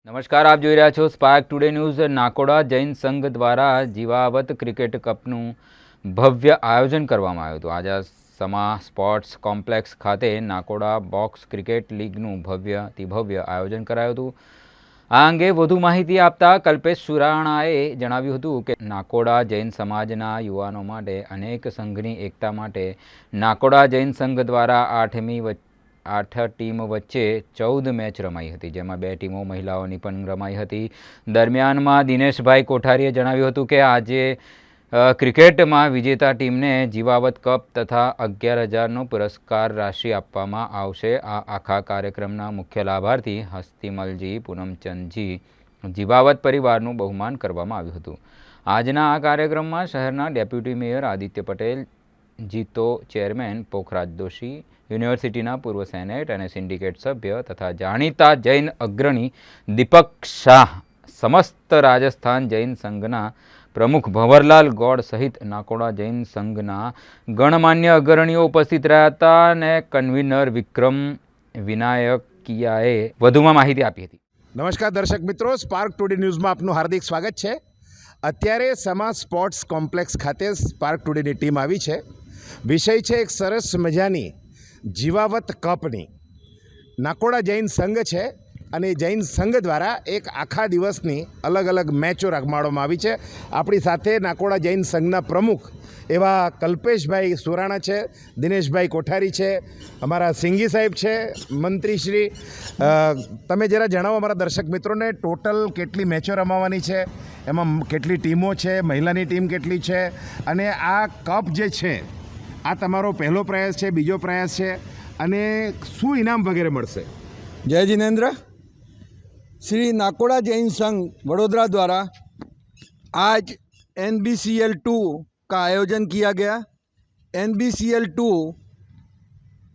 નમસ્કાર, આપ જોઈ રહ્યા છો spark today news. Nakoda Jain સંઘ દ્વારા જીવાવત ક્રિકેટ કપનું ભવ્ય આયોજન કરવામાં આવ્યું હતું। આજે સમા સ્પોર્ટ્સ કોમ્પ્લેક્સ ખાતે નાકોડા બોક્સ ક્રિકેટ લીગનું ભવ્યથી ભવ્ય આયોજન કરાયું હતું। આ અંગે વધુ માહિતી આપતા કલ્પેશ સુરાણાએ જણાવ્યું હતું કે નાકોડા જૈન સમાજના યુવાનો માટે અનેક સંઘની એકતા માટે નાકોડા જૈન સંઘ દ્વારા 8 ટીમ વચ્ચે 14 મેચ રમાઈ હતી, જેમાં 2 ટીમો મહિલાઓની પણ રમાઈ હતી। દરમિયાનમાં દિનેશભાઈ કોઠારીએ જણાવ્યું હતું કે આજે ક્રિકેટમાં વિજેતા ટીમને જીવાવત કપ તથા 11,000નો પુરસ્કાર રાશિ આપવામાં આવશે। આ આખા કાર્યક્રમના મુખ્ય લાભાર્થી હસ્તીમલજી પૂનમચંદજી જીવાવત પરિવારનું બહુમાન કરવામાં આવ્યું હતું। આજના આ કાર્યક્રમમાં શહેરના deputy mayor Aditya Patel, JITO chairman Pokhraj Doshi, યુનિવર્સિટીના પૂર્વ સેનેટ અને સિન્ડિકેટ સભ્ય તથા જાણીતા જૈન અગ્રણી દીપક શાહ, સમસ્ત રાજસ્થાન જૈન સંઘના પ્રમુખ ભંવરલાલ ગોડ સહિત નાકોડા જૈન સંઘના ગણમાન્ય અગ્રણીઓ ઉપસ્થિત રહ્યા હતા અને કન્વીનર વિક્રમ વિનાયકિયાએ વધુમાં માહિતી આપી હતી। નમસ્કાર દર્શક મિત્રો, સ્પાર્ક ટુડે ન્યૂઝમાં આપનું હાર્દિક સ્વાગત છે। અત્યારે સમા સ્પોર્ટ્સ કોમ્પ્લેક્સ ખાતે સ્પાર્ક ટુડેની ટીમ આવી છે। વિષય છે એક સરસ મજાની જીવાવત કપની। નાકોડા જૈન સંઘ છે અને જૈન સંઘ દ્વારા એક આખા દિવસની અલગ અલગ મેચો રમાડવામાં આવી છે। આપણી સાથે નાકોડા જૈન સંઘના પ્રમુખ એવા કલ્પેશભાઈ સુરાણા છે, દિનેશભાઈ કોઠારી છે, અમારા સિંઘી સાહેબ છે, મંત્રીશ્રી। તમે જરા જણાવો અમારા દર્શક મિત્રોને ટોટલ કેટલી મેચો રમાવાની છે, એમાં કેટલી ટીમો છે, મહિલાની ટીમ કેટલી છે, અને આ કપ જે છે આ તમારો પહેલો પ્રયાસ છે, બીજો પ્રયાસ છે, અને શું ઇનામ વગેરે મળશે? जय जिनेन्द्र। श्री नाकोड़ा जैन संघ वडोदरा द्वारा आज NBCL2 का आयोजन किया गया। NBCL2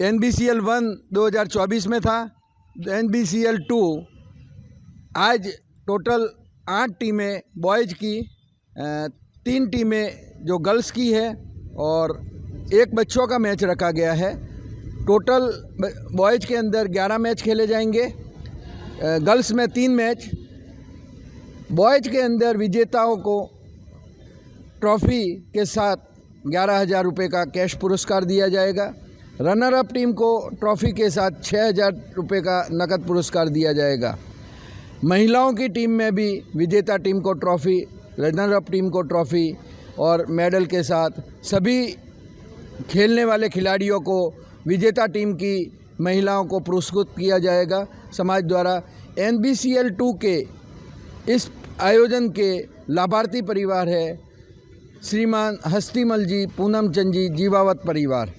NBCL1 2024 में था। NBCL2 आज टोटल 8 टीमें बॉयज़ की, 3 टीमें जो गर्ल्स की है और एक बच्चों का मैच रखा गया है। टोटल बॉयज़ के अंदर 11 मैच खेले जाएंगे, गर्ल्स में 3 मैच। बॉयज़ के अंदर विजेताओं को ट्रॉफ़ी के साथ 11,000 रुपये का कैश पुरस्कार दिया जाएगा। रनर अप टीम को ट्रॉफ़ी के साथ 6,000 रुपये का नकद पुरस्कार दिया जाएगा। महिलाओं की टीम में भी विजेता टीम को ट्रॉफ़ी, रनर अप टीम को ट्रॉफ़ी और मेडल के साथ सभी खेलने वाले खिलाड़ियों को, विजेता टीम की महिलाओं को पुरस्कृत किया जाएगा समाज द्वारा। NBCL2 के इस आयोजन के लाभार्थी परिवार है श्रीमान हस्तीमल जी पूनमचंद जी जीवावत परिवार।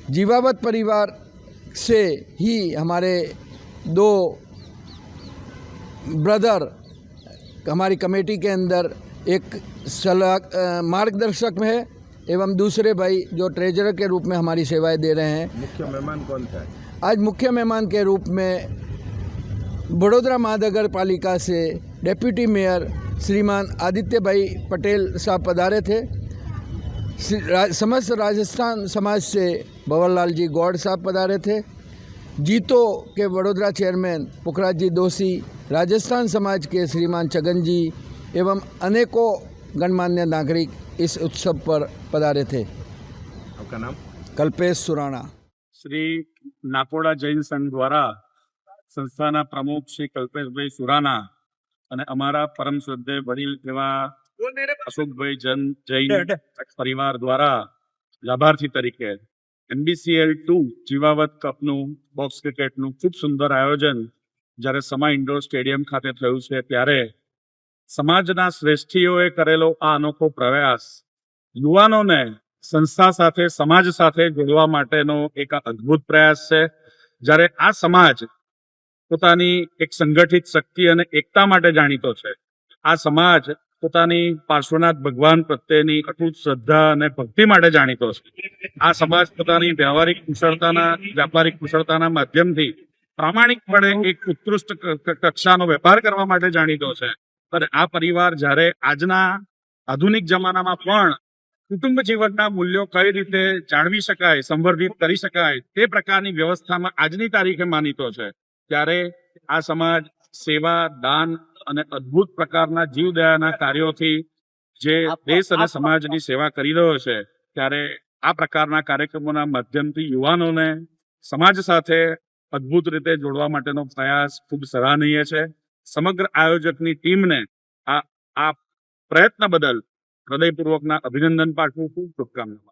जीवावत परिवार से ही हमारे 2 ब्रदर हमारी कमेटी के अंदर एक मार्गदर्शक में है एवं दूसरे भाई जो ट्रेजरर के रूप में हमारी सेवाएं दे रहे हैं। मुख्य मेहमान कौन था? आज मुख्य मेहमान के रूप में वडोदरा महानगर पालिका से डेप्यूटी मेयर श्रीमान आदित्य भाई पटेल साहब पधारे थे। समस्त राजस्थान समाज से भंवरलाल जी गौड़ साहब पधारे थे। जीतो के वडोदरा चेयरमैन पोखराज जी दोशी, राजस्थान समाज के श्रीमान छगन जी एवं अनेकों गणमान्य नागरिक इस उत्सव पर पधारे थे। आपका नाम? कल्पेश सुराणा। श्री नाकोड़ा जैन संघ द्वारा संस्थाना प्रमुख श्री कल्पेशभाई सुराणा અને અમારા પરમ શ્રદ્ધેય વડીલ એવા અશોકભાઈ જૈન પરિવાર દ્વારા લાભાર્થી તરીકે NBCL2 જીવાવત કપનું બોક્સ ક્રિકેટનું ખૂબ સુંદર આયોજન જ્યારે સમા ઇન્ડોર સ્ટેડિયમ ખાતે થયું છે, ત્યારે સમાજના શ્રેષ્ઠીઓએ કરેલો આ અનોખો પ્રયાસ યુવાનોને સંસ્થા સાથે, સમાજ સાથે જોડવા માટેનો એક અદ્ભુત પ્રયાસ છે। જ્યારે આ સમાજ પોતાની એક સંગઠિત શક્તિ અને એકતા માટે જાણીતો છે, આ સમાજ પોતાની પાર્શ્વનાથ ભગવાન પ્રત્યેની અટૂટ શ્રદ્ધા અને ભક્તિ માટે જાણીતો છે, આ સમાજ પોતાની વ્યાપારિક કુશળતાના માધ્યમથી પ્રામાણિકપણે એક ઉત્કૃષ્ટ કક્ષાનો વેપાર કરવા માટે જાણીતો છે। અને આ પરિવાર જ્યારે આજના આધુનિક જમાનામાં પણ કુટુંબ જીવનના મૂલ્યો કઈ રીતે જાળવી શકાય, સંવર્ધિત કરી શકાય તે પ્રકારની વ્યવસ્થામાં આજની તારીખે માનીતો છે, ત્યારે આ સમાજ સેવા, દાન અને અદ્ભુત પ્રકારના જીવદયાના કાર્યોથી જે દેશ અને સમાજની સેવા કરી રહ્યો છે, ત્યારે આ પ્રકારના કાર્યક્રમોના માધ્યમથી યુવાનોને સમાજ સાથે અદ્ભુત રીતે જોડવા માટેનો પ્રયાસ ખૂબ સરાહનીય છે. સમગ્ર આયોજકની ટીમને આ પ્રયત્ન બદલ હૃદયપૂર્વકના અભિનંદન પાઠવું છું, શુભકામનાઓ.